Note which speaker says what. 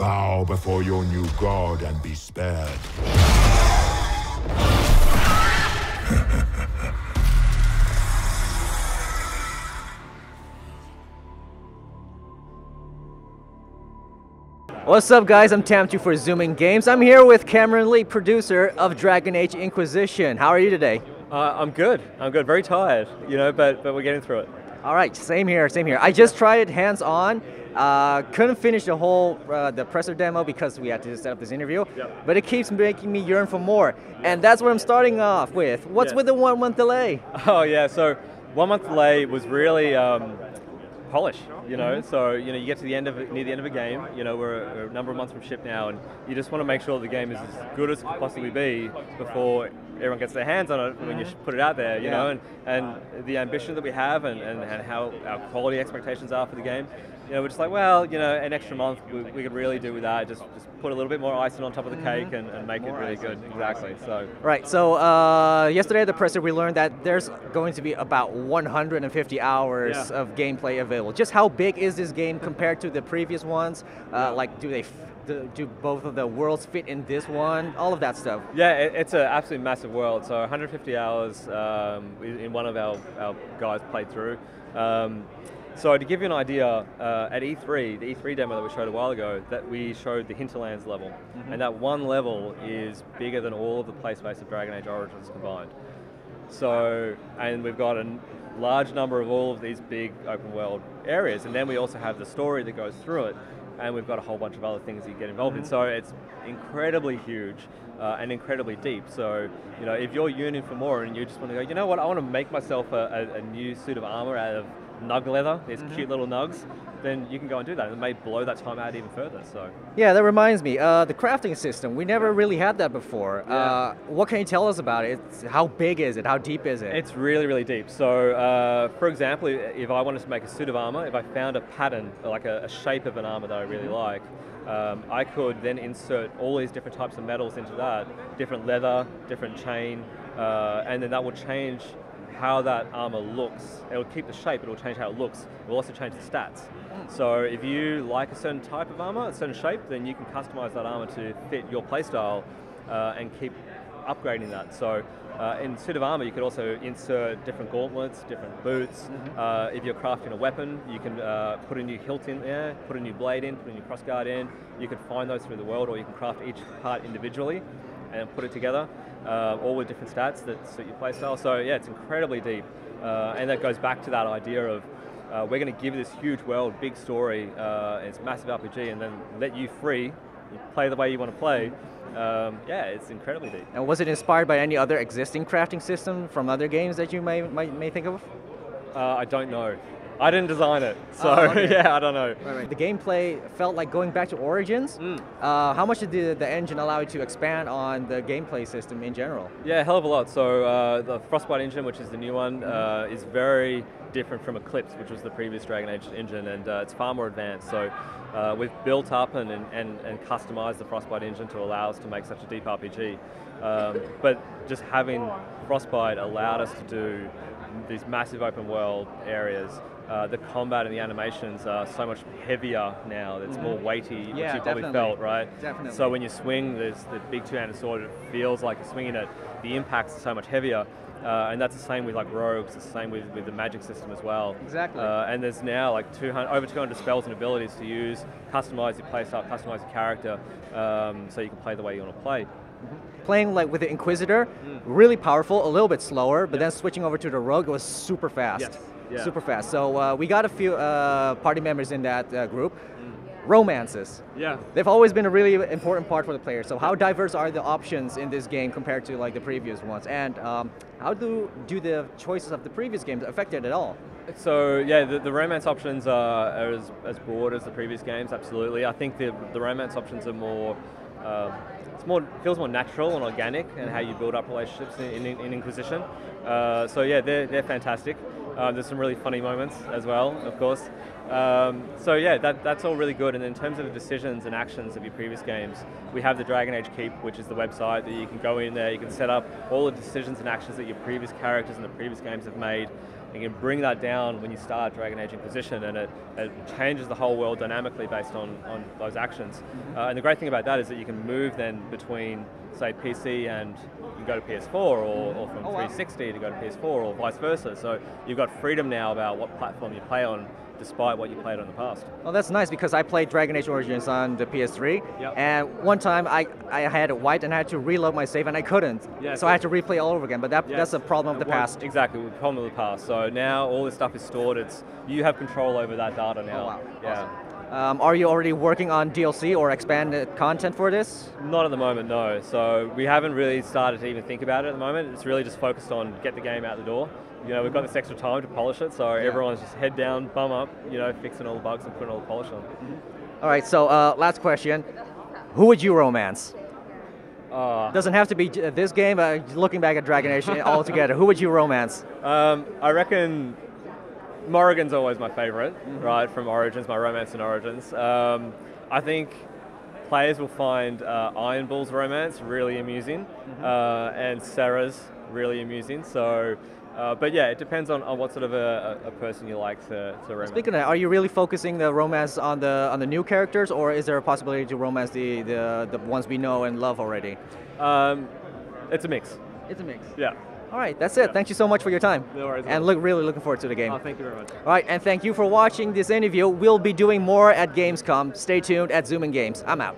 Speaker 1: Bow before your new god and be spared.
Speaker 2: What's up, guys? I'm Tamtu for Zoomin Games. I'm here with Cameron Lee, producer of Dragon Age Inquisition. How are you today?
Speaker 3: I'm good. Very tired, but we're getting through it.
Speaker 2: All right, same here, same here. I just tried it hands-on. Couldn't finish the whole the presser demo because we had to set up this interview. Yep. But it keeps making me yearn for more, and that's what I'm starting off with. What's with the 1 month delay?
Speaker 3: Oh yeah, so 1 month delay was really polish. So you get to the end of near the end of a game. We're a number of months from ship now, and you just want to make sure the game is as good as it could possibly be before everyone gets their hands on it when you put it out there. And the ambition that we have and how our quality expectations are for the game. We're just like, well, an extra month we could really do with that. Just put a little bit more icing on top of the cake and make it really good. Exactly. So.
Speaker 2: Right. So yesterday at the presser we learned that there's going to be about 150 hours of gameplay available. Just how big is this game compared to the previous ones? Like, do both of the worlds fit in this one? All of that stuff.
Speaker 3: Yeah, it's an absolutely massive world. So 150 hours in one of our guys played through. So to give you an idea, at E3, the E3 demo that we showed a while ago, that we showed the Hinterlands level, and that one level is bigger than all of the play space of Dragon Age Origins combined. So, and we've got a large number of all of these big open world areas, and then we also have the story that goes through it, and we've got a whole bunch of other things that you get involved in. So it's incredibly huge and incredibly deep. So, if you're yearning for more and you just want to go, you know what, I want to make myself a new suit of armor out of nug leather, these cute little nugs, then you can go and do that. It may blow that time out even further. So
Speaker 2: yeah, that reminds me, the crafting system, we never really had that before. What can you tell us about it? How big is it? How deep is it?
Speaker 3: It's really, really deep. So for example, if I wanted to make a suit of armor, if I found a pattern, like a shape of an armor that I really like, I could then insert all these different types of metals into that, different leather, different chain, and then that will change how that armor looks. It will keep the shape, it will change how it looks. It will also change the stats. So if you like a certain type of armor, a certain shape, then you can customize that armor to fit your playstyle and keep upgrading that. So in suit of armor, you could also insert different gauntlets, different boots. If you're crafting a weapon, you can put a new hilt in there, put a new blade in, put a new crossguard in. You can find those through the world, or you can craft each part individually and put it together, all with different stats that suit your playstyle. So yeah, it's incredibly deep, and that goes back to that idea of we're going to give this huge world, big story, it's massive RPG, and then let you free, you play the way you want to play. Yeah, it's incredibly deep.
Speaker 2: And was it inspired by any other existing crafting system from other games that you may think of?
Speaker 3: I don't know. I didn't design it, so yeah, I don't know.
Speaker 2: Right. The gameplay felt like going back to Origins. How much did the engine allow you to expand on the gameplay system in general?
Speaker 3: Yeah, a hell of a lot. So the Frostbite engine, which is the new one, is very different from Eclipse, which was the previous Dragon Age engine, and it's far more advanced. So we've built up and customized the Frostbite engine to allow us to make such a deep RPG. But just having Frostbite allowed us to do these massive open world areas. The combat and the animations are so much heavier now. It's more weighty, which you probably felt, right?
Speaker 2: Definitely.
Speaker 3: So when you swing the big two-handed sword, it feels like you're swinging it. The impacts are so much heavier. And that's the same with like rogues, it's the same with the magic system as well.
Speaker 2: Exactly.
Speaker 3: And there's now like over 200 spells and abilities to use, customize your playstyle, customize your character, so you can play the way you want to play.
Speaker 2: Playing like with the Inquisitor, really powerful, a little bit slower, but then switching over to the Rogue, it was super fast.
Speaker 3: Yes. Yeah.
Speaker 2: Super fast. So we got a few party members in that group. Romances.
Speaker 3: Yeah.
Speaker 2: They've always been a really important part for the player. So how diverse are the options in this game compared to like the previous ones? And how do the choices of the previous games affect it at all?
Speaker 3: So yeah, the romance options are as broad as the previous games, absolutely. I think the romance options are more, feels more natural and organic in how you build up relationships in Inquisition. So yeah, they're fantastic. There's some really funny moments as well, of course. So yeah, that's all really good. And in terms of the decisions and actions of your previous games, we have the Dragon Age Keep, which is the website that you can go in there, you can set up all the decisions and actions that your previous characters in the previous games have made, and you can bring that down when you start Dragon Age Inquisition, and it changes the whole world dynamically based on those actions. And the great thing about that is that you can move then between, say, PC and you can go to PS4, or from 360 to go to PS4, or vice versa. So you've got freedom now about what platform you play on, despite what you played on the past.
Speaker 2: Well, that's nice, because I played Dragon Age Origins on the PS3,
Speaker 3: Yep.
Speaker 2: and one time I had it wiped and I had to reload my save and I couldn't.
Speaker 3: Yeah,
Speaker 2: so I had to replay all over again, but that's a problem of the past.
Speaker 3: Exactly, the problem of the past. So now all this stuff is stored, you have control over that data now.
Speaker 2: Oh, wow.
Speaker 3: Yeah.
Speaker 2: Awesome. Are you already working on DLC or expanded content for this?
Speaker 3: Not at the moment, no. So we haven't really started to even think about it at the moment. It's really just focused on get the game out the door. You know, we've got this extra time to polish it, so everyone's just head down, bum up, you know, fixing all the bugs and putting all the polish on.
Speaker 2: All right, so last question. Who would you romance? Doesn't have to be this game, looking back at Dragon Age altogether, who would you romance?
Speaker 3: I reckon Morrigan's always my favorite, right, from Origins, my romance in Origins. I think players will find Iron Bull's romance really amusing, and Sarah's really amusing. So, but yeah, it depends on what sort of a person you like to romance.
Speaker 2: Speaking of that, are you really focusing the romance on the new characters, or is there a possibility to romance the ones we know and love already?
Speaker 3: It's a mix.
Speaker 2: It's a mix.
Speaker 3: Yeah.
Speaker 2: All right, that's it. Thank you so much for your time.
Speaker 3: No worries.
Speaker 2: And really looking forward to the game.
Speaker 3: Oh, thank you very much.
Speaker 2: All right, and thank you for watching this interview. We'll be doing more at Gamescom. Stay tuned at Zoomin Games. I'm out.